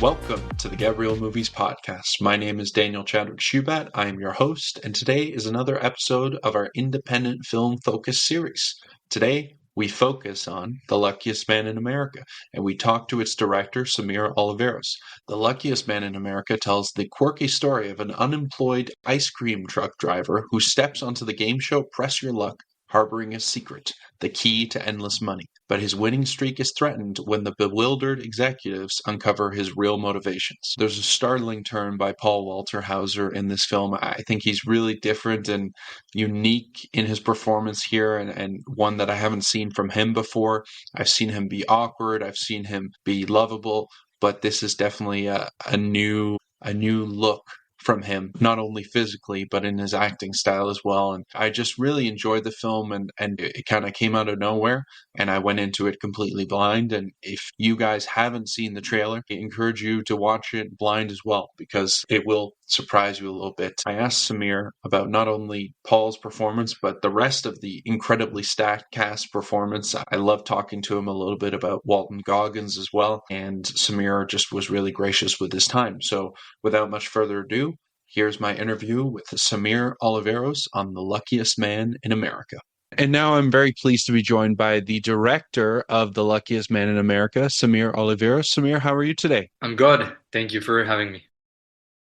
Welcome to the Get Real Movies podcast. My name is Daniel Chadwick Shubat. I am your host, and today is another episode of our independent film focus series. Today, we focus on The Luckiest Man in America, and we talk to its director, Samir Oliveros. The Luckiest Man in America tells the quirky story of an unemployed ice cream truck driver who steps onto the game show Press Your Luck, harboring a secret, the key to endless money. But his winning streak is threatened when the bewildered executives uncover his real motivations. There's a startling turn by Paul Walter Hauser in this film. I think he's really different and unique in his performance here, and one that I haven't seen from him before. I've seen him be awkward, I've seen him be lovable, but this is definitely a new look from him, not only physically, but in his acting style as well. And I just really enjoyed the film, and it kind of came out of nowhere, and I went into it completely blind. And if you guys haven't seen the trailer, I encourage you to watch it blind as well, because it will surprise you a little bit. I asked Samir about not only Paul's performance, but the rest of the incredibly stacked cast performance. I love talking to him a little bit about Walton Goggins as well, and Samir just was really gracious with his time. So without much further ado, here's my interview with Samir Oliveros on The Luckiest Man in America. And now I'm very pleased to be joined by the director of The Luckiest Man in America, Samir Oliveros. Samir, how are you today? I'm good. Thank you for having me.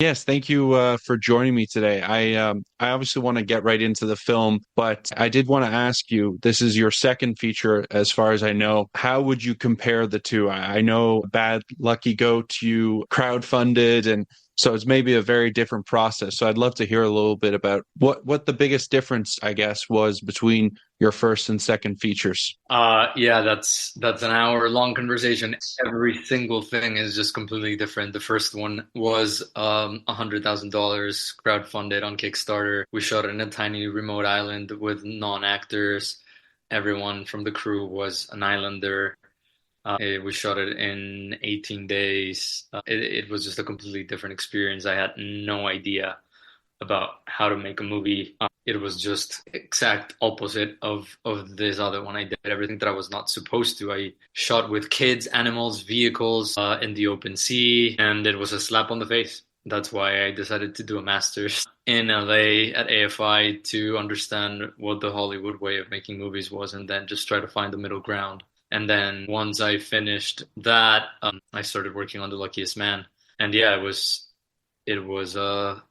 Yes, thank you for joining me today. I obviously want to get right into the film, but I did want to ask you, this is your second feature as far as I know. How would you compare the two? I know Bad Lucky Goat you crowdfunded, and so it's maybe a very different process. So I'd love to hear a little bit about what the biggest difference, I guess, was between your first and second features. Yeah, that's an hour-long conversation. Every single thing is just completely different. The first one was $100,000 crowdfunded on Kickstarter. We shot it in a tiny remote island with non-actors. Everyone from the crew was an islander. We shot it in 18 days. It was just a completely different experience. I had no idea about how to make a movie. It was just exact opposite of this other one. I did everything that I was not supposed to. I shot with kids, animals, vehicles in the open sea, and it was a slap on the face. That's why I decided to do a master's in LA at AFI to understand what the Hollywood way of making movies was, and then just try to find the middle ground. And then once I finished that, I started working on The Luckiest Man. And yeah, it was a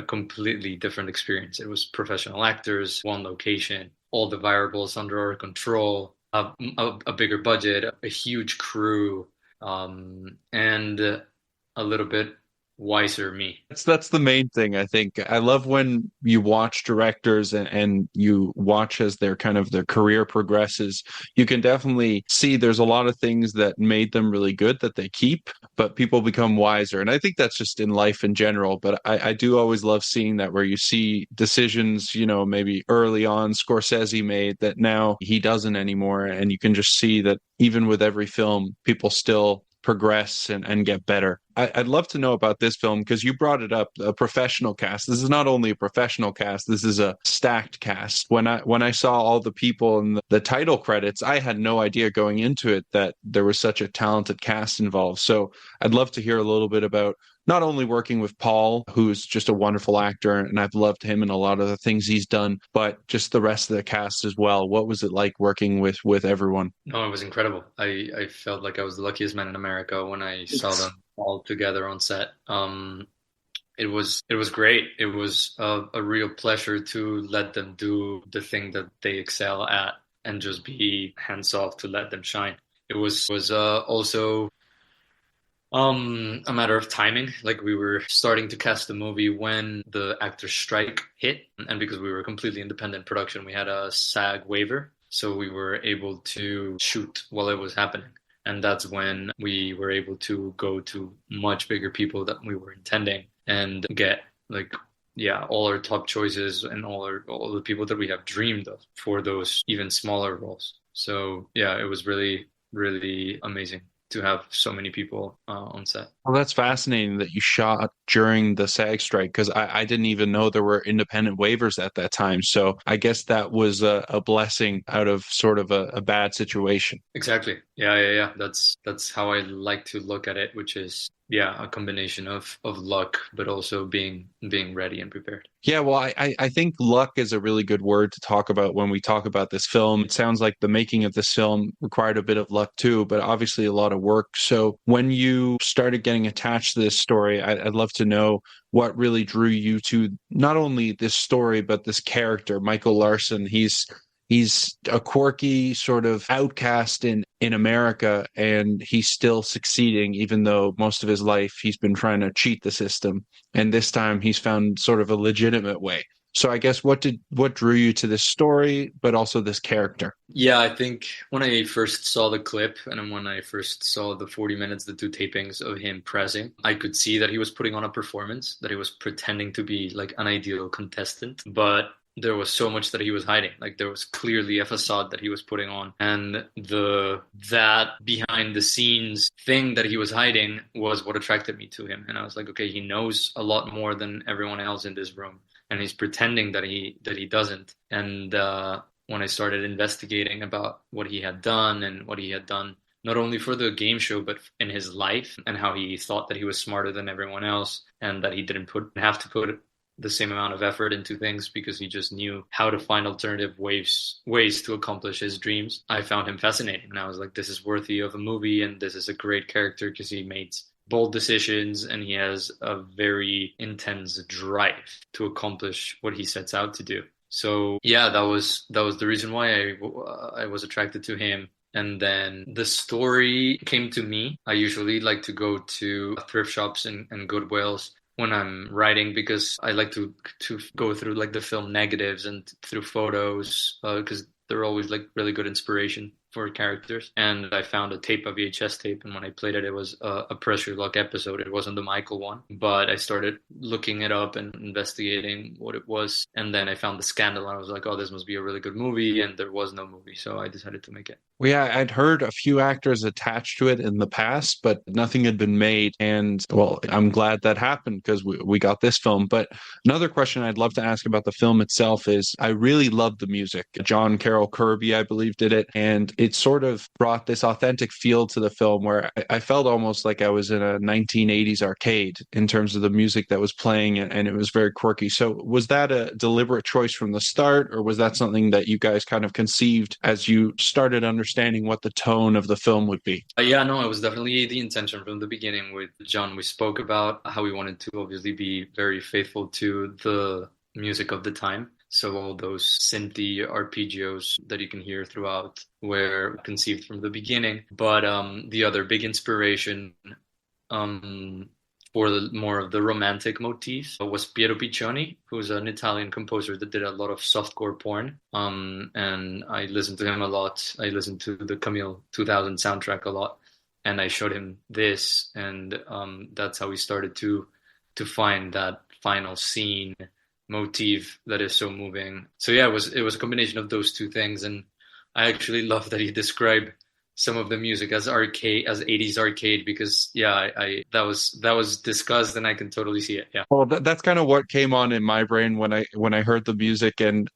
completely different experience. It was professional actors, one location, all the variables under our control, a bigger budget, a huge crew, and a little bit wiser me. That's the main thing, I think. I love when you watch directors and you watch as their career progresses. You can definitely see there's a lot of things that made them really good that they keep, but people become wiser. And I think that's just in life in general. But I do always love seeing that, where you see decisions, maybe early on Scorsese made that now he doesn't anymore. And you can just see that even with every film, people still progress and get better. I'd love to know about this film, because you brought it up, a professional cast. This is not only a professional cast, this is a stacked cast. When I saw all the people in the title credits, I had no idea going into it that there was such a talented cast involved. So I'd love to hear a little bit about not only working with Paul, who's just a wonderful actor, and I've loved him in a lot of the things he's done, but just the rest of the cast as well. What was it like working with everyone? No, it was incredible. I felt like I was the luckiest man in America when I saw them all together on set. It was great. It was a real pleasure to let them do the thing that they excel at and just be hands off to let them shine. It was also a matter of timing. Like, we were starting to cast the movie when the actors' strike hit, and because we were a completely independent production, we had a SAG waiver, so we were able to shoot while it was happening. And that's when we were able to go to much bigger people than we were intending and get all our top choices and all the people that we have dreamed of for those even smaller roles. So yeah, it was really, really amazing to have so many people on set. Well, that's fascinating that you shot during the SAG strike, because I didn't even know there were independent waivers at that time. So I guess that was a blessing out of sort of a bad situation. Exactly. Yeah. That's how I like to look at it, which is Yeah, a combination of luck, but also being ready and prepared. Yeah, well, I think luck is a really good word to talk about when we talk about this film. It sounds like the making of this film required a bit of luck too, but obviously a lot of work. So when you started getting attached to this story, I'd love to know what really drew you to not only this story, but this character, Michael Larson. He's a quirky sort of outcast in America, and he's still succeeding, even though most of his life he's been trying to cheat the system. And this time he's found sort of a legitimate way. So I guess what drew you to this story, but also this character? Yeah, I think when I first saw the clip and then when I first saw the 40 minutes, the two tapings of him pressing, I could see that he was putting on a performance, that he was pretending to be like an ideal contestant, but there was so much that he was hiding. Like there was clearly a facade that he was putting on. And the that behind the scenes thing that he was hiding was what attracted me to him. And I was like, okay, he knows a lot more than everyone else in this room. And he's pretending that he doesn't. And when I started investigating about what he had done and what he had done, not only for the game show, but in his life and how he thought that he was smarter than everyone else and that he didn't have to put the same amount of effort into things because he just knew how to find alternative ways to accomplish his dreams. I found him fascinating. And I was like, this is worthy of a movie and this is a great character because he made bold decisions and he has a very intense drive to accomplish what he sets out to do. So yeah, that was the reason why I was attracted to him. And then the story came to me. I usually like to go to thrift shops and Goodwills when I'm writing because I like to go through like the film negatives and through photos because they're always like really good inspiration for characters. And I found a tape, a VHS tape, and when I played it, it was a Press Your Luck episode. It wasn't the Michael one, but I started looking it up and investigating what it was. And then I found the scandal, and I was like, oh, this must be a really good movie. And there was no movie, so I decided to make it. Well, yeah, I'd heard a few actors attached to it in the past, but nothing had been made. And well, I'm glad that happened because we got this film. But another question I'd love to ask about the film itself is I really loved the music. John Carroll Kirby, I believe, did it. And it sort of brought this authentic feel to the film where I felt almost like I was in a 1980s arcade in terms of the music that was playing, and it was very quirky. So was that a deliberate choice from the start, or was that something that you guys kind of conceived as you started understanding what the tone of the film would be? Yeah, no, it was definitely the intention from the beginning with John. We spoke about how we wanted to obviously be very faithful to the music of the time. So all those synthy arpeggios that you can hear throughout were conceived from the beginning. But the other big inspiration um, for more of the romantic motifs was Piero Piccioni, who's an Italian composer that did a lot of softcore porn. And I listened to him a lot. I listened to the Camille 2000 soundtrack a lot, and I showed him this, and that's how we started to find that final scene motif that is so moving. So yeah, it was a combination of those two things, and I actually love that he described some of the music as arcade, as 80s arcade, because yeah, I that was discussed, and I can totally see it. Yeah. Well, that's kind of what came on in my brain when I heard the music, and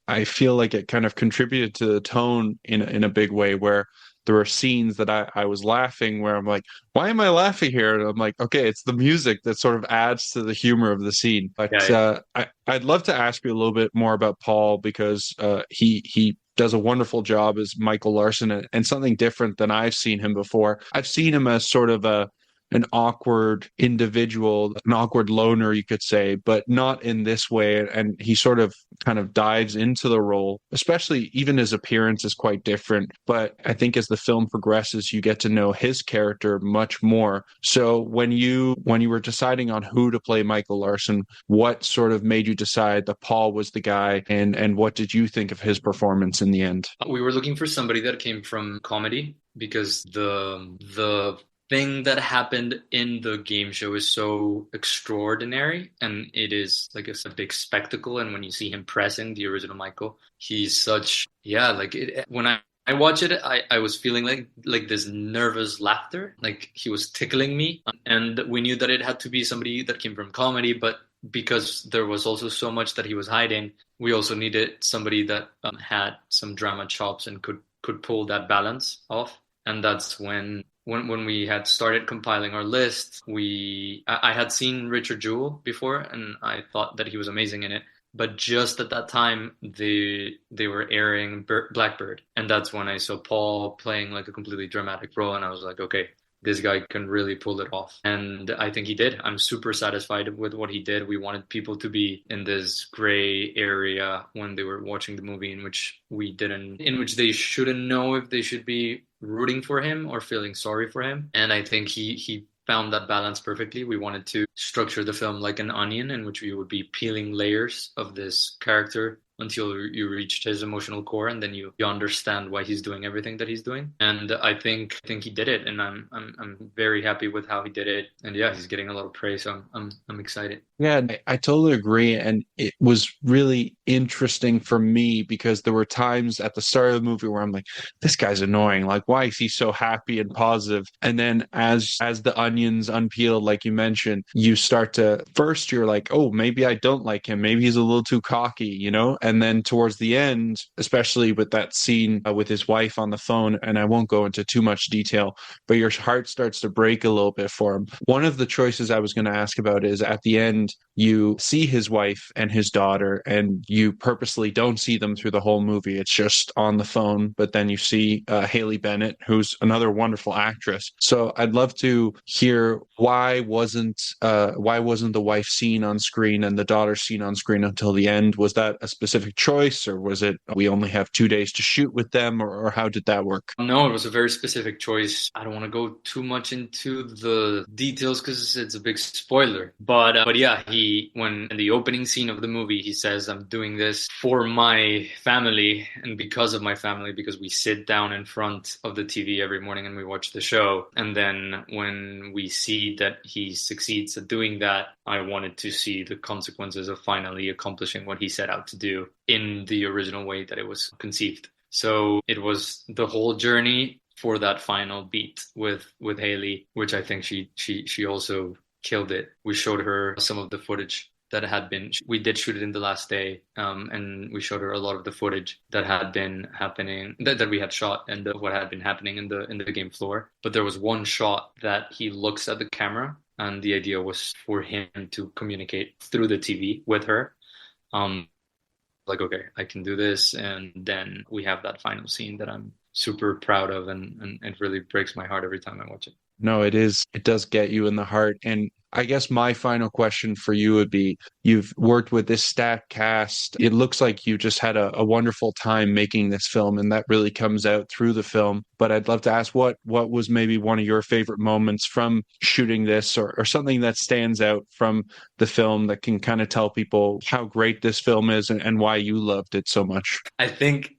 I feel like it kind of contributed to the tone in a big way where there were scenes that I was laughing where I'm like, why am I laughing here? And I'm like, okay, it's the music that sort of adds to the humor of the scene. Yeah, But yeah. I'd love to ask you a little bit more about Paul because he does a wonderful job as Michael Larson and something different than I've seen him before. I've seen him as sort of an awkward individual, an awkward loner, you could say, but not in this way. And he sort of kind of dives into the role, especially even his appearance is quite different. But I think as the film progresses, you get to know his character much more. So when you were deciding on who to play Michael Larson, what sort of made you decide that Paul was the guy, and what did you think of his performance in the end? We were looking for somebody that came from comedy because the thing that happened in the game show is so extraordinary and it is like a big spectacle. And when you see him pressing the original Michael, he's such, yeah, like when I watch it, I was feeling like this nervous laughter, like he was tickling me. And we knew that it had to be somebody that came from comedy, but because there was also so much that he was hiding, we also needed somebody that had some drama chops and could pull that balance off. And that's when we had started compiling our list, I had seen Richard Jewell before, and I thought that he was amazing in it. But just at that time, they were airing Blackbird, and that's when I saw Paul playing like a completely dramatic role, and I was like, okay, this guy can really pull it off. And I think he did. I'm super satisfied with what he did. We wanted people to be in this gray area when they were watching the movie in which they shouldn't know if they should be rooting for him or feeling sorry for him. And I think he found that balance perfectly. We wanted to structure the film like an onion in which we would be peeling layers of this character until you reached his emotional core, and then you understand why he's doing everything that he's doing. And I think he did it, and I'm very happy with how he did it. And yeah, he's getting a lot of praise, so I'm excited. Yeah, I totally agree. And it was really interesting for me because there were times at the start of the movie where I'm like, this guy's annoying. Like, why is he so happy and positive? And then as the onions unpeeled, like you mentioned, you start to first you're like, oh, maybe I don't like him. Maybe he's a little too cocky, you know? And then towards the end, especially with that scene with his wife on the phone, and I won't go into too much detail, but your heart starts to break a little bit for him. One of the choices I was going to ask about is at the end, you see his wife and his daughter, and you purposely don't see them through the whole movie. It's just on the phone, but then you see Haley Bennett, who's another wonderful actress. So I'd love to hear why wasn't the wife seen on screen and the daughter seen on screen until the end? Was that a specific choice, or was it we only have 2 days to shoot with them, or how did that work? No, it was a very specific choice. I don't want to go too much into the details because it's a big spoiler. But yeah, he when in the opening scene of the movie, he says, "I'm doing this for my family and because of my family, because we sit down in front of the TV every morning and we watch the show." And then when we see that he succeeds at doing that, I wanted to see the consequences of finally accomplishing what he set out to do in the original way that it was conceived. So it was the whole journey for that final beat with Haley, which I think she also killed it. We showed her some of the footage that had been we did shoot it in the last day, and we showed her a lot of the footage that had been happening that we had shot and what had been happening in the game floor. But there was one shot that he looks at the camera, and the idea was for him to communicate through the TV with her. Like, okay, I can do this. And then we have that final scene that I'm super proud of, and it really breaks my heart every time I watch it. No, it does get you in the heart. And I guess my final question for you would be, you've worked with this stat cast. It looks like you just had a wonderful time making this film, and that really comes out through the film. But I'd love to ask what was maybe one of your favorite moments from shooting this, or something that stands out from the film that can kind of tell people how great this film is, and why you loved it so much. I think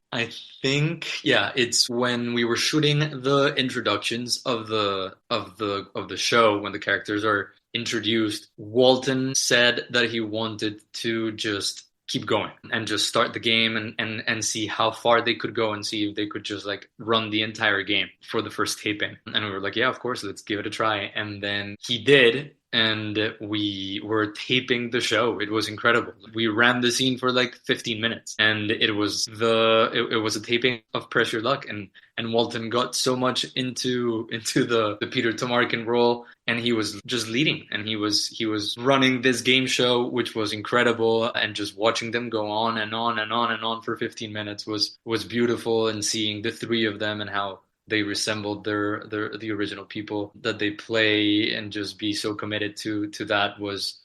yeah, it's when we were shooting the introductions of the show when the characters are introduced. Walton said that he wanted to just keep going and just start the game and see how far they could go and see if they could just like run the entire game for the first taping. And we were like, yeah, of course, let's give it a try. And then he did. And we were taping the show. It was incredible. We ran the scene for like 15 minutes, and it was a taping of Press Your Luck, and Walton got so much into the Peter Tomarken role, and he was just leading, and he was running this game show, which was incredible, and just watching them go on and on and on and on for 15 minutes was beautiful, and seeing the three of them and how they resembled the original people that they play, and just be so committed to that was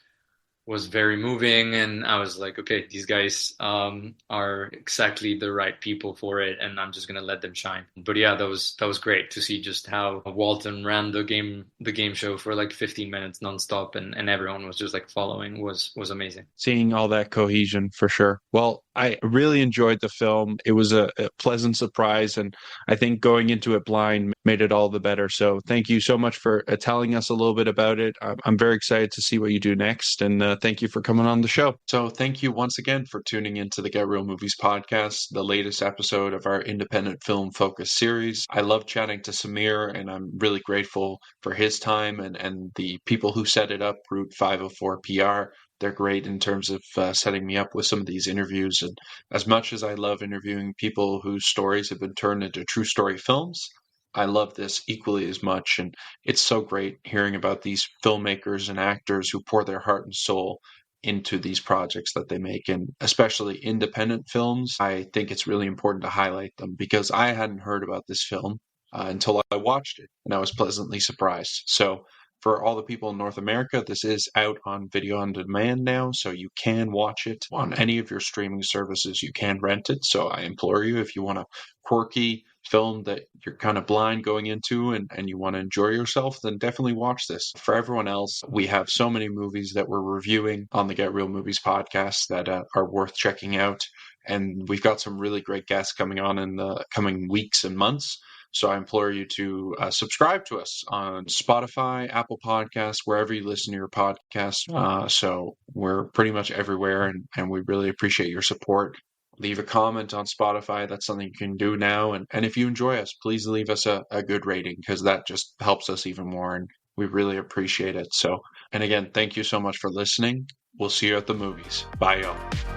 very moving. And I was like, okay, these guys are exactly the right people for it, and I'm just gonna let them shine. But yeah, that was great to see just how Walton ran the game show for like 15 minutes nonstop, and everyone was just like following was amazing. Seeing all that cohesion for sure. Well, I really enjoyed the film. It was a pleasant surprise, and I think going into it blind made it all the better. So thank you so much for telling us a little bit about it. I'm very excited to see what you do next, and thank you for coming on the show. So thank you once again for tuning into the Get Real Movies podcast, the latest episode of our independent film focus series. I love chatting to Samir, and I'm really grateful for his time and the people who set it up, Route 504 PR. They're great in terms of setting me up with some of these interviews. And as much as I love interviewing people whose stories have been turned into true story films, I love this equally as much. And it's so great hearing about these filmmakers and actors who pour their heart and soul into these projects that they make, and especially independent films. I think it's really important to highlight them because I hadn't heard about this film until I watched it, and I was pleasantly surprised. So, for all the people in North America, this is out on video on demand now, so you can watch it on any of your streaming services. You can rent it. So, I implore you, if you want a quirky film that you're kind of blind going into and you want to enjoy yourself, then definitely watch this. For everyone else, we have so many movies that we're reviewing on the Get Real Movies podcast that are worth checking out. And we've got some really great guests coming on in the coming weeks and months. So I implore you to subscribe to us on Spotify, Apple Podcasts, wherever you listen to your podcast. So we're pretty much everywhere, and we really appreciate your support. Leave a comment on Spotify. That's something you can do now. And if you enjoy us, please leave us a good rating, because that just helps us even more, and we really appreciate it. So, and again, thank you so much for listening. We'll see you at the movies. Bye, y'all.